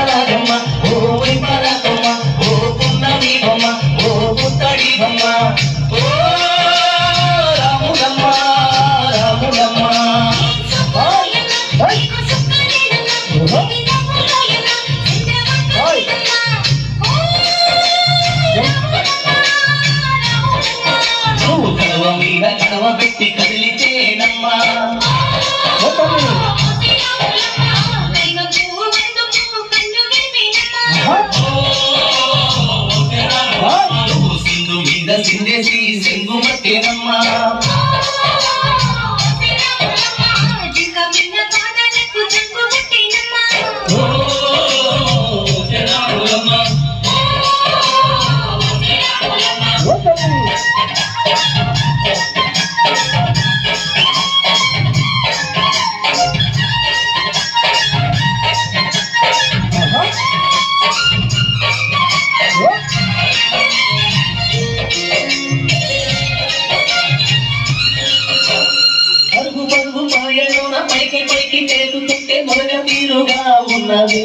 వయ్యారమ్మ ఓ వైపరమ్మ ఓ పున్నమి బొమ్మ ఓ పుత్తడి బొమ్మ ఓ రాములమ్మ రాములమ్మ కడవ మీద కడవ పెట్టి కదిలితేనమ్మా సింధు మీద సింధేసి సెంగుమట్టేనమ్మా పైకి పైకి తేలుతుంటే మొదల తీరుగా ఉన్నది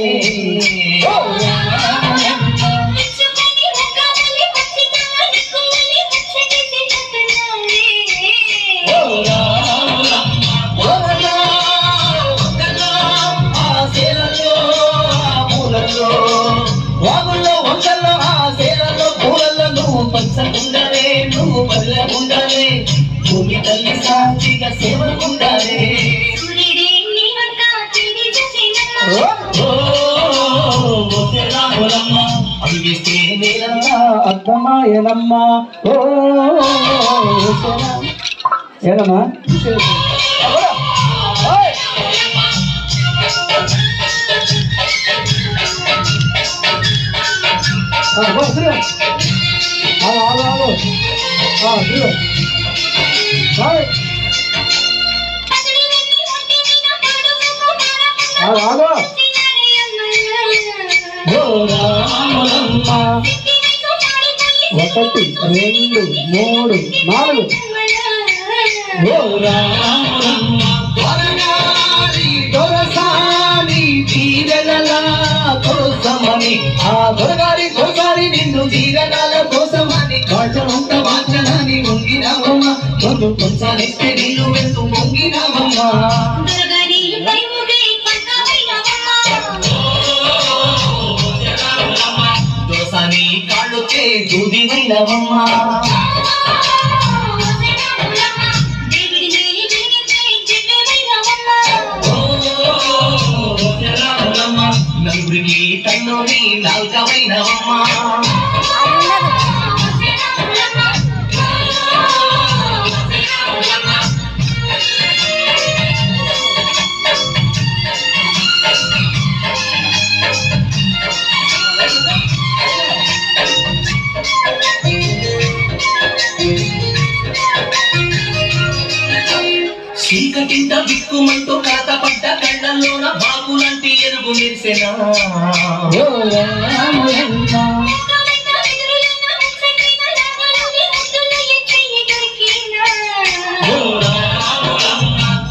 వాగుల్లో వంకల్లో ఆ సేలలో పూలలో నువ్వు పచ్చకుండాలే నువ్వు బల్లకుండాలే భూమి తల్లి సాక్షిగా సేవకుండాలే అడిగిస్తే నేలమ్మా అర్థమాయనమ్మా ఓ ఏనమ్మా ఒకటి రెండు మూడు నాలుగు కోసమని ఆ దొరగారి దొరగారి నిన్ను దీవెనాల కోసమని వాచనంత వాచనాన్ని ముంగినావమ్మ కొంచెం కొంచాలిస్తే నీళ్ళు వెళ్తూ ముంగినావమ్మ దోసాని కాళ్ళుకే దూదివైనవమ్మ నలుగురికి తల్లోని నాలుకవైనవమ్మ చీకటింట బిక్కుమంటూ కలతపడ్డ కళ్ళల్లోన బాకులంటి ఎరుగు మెరిసెనా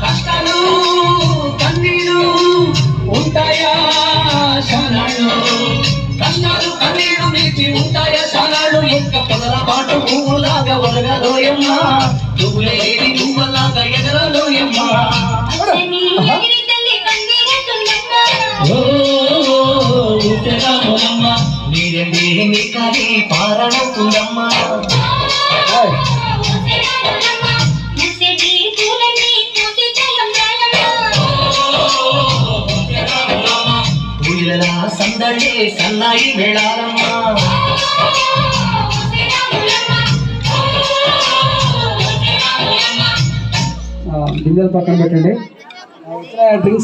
కష్టాలు కన్నీళ్ళు ఉంటాయా శానాళ్ళు కష్టాలు కన్నీళ్ళు నీచి ఉంటాయా శానాళ్ళు ఎక్క పొదలపాటు పువ్వులాగా ఒరగలోయమ్మా నువ్వులేని నువ్వలాగా ఎగరలోయమ్మా నీరండి నీ కానీ పారణవుతుందమ్మా పూలలా సందడే సన్నాయి వేళాలమ్మా గింజలు పక్కన పెట్టండి డ్రింక్స్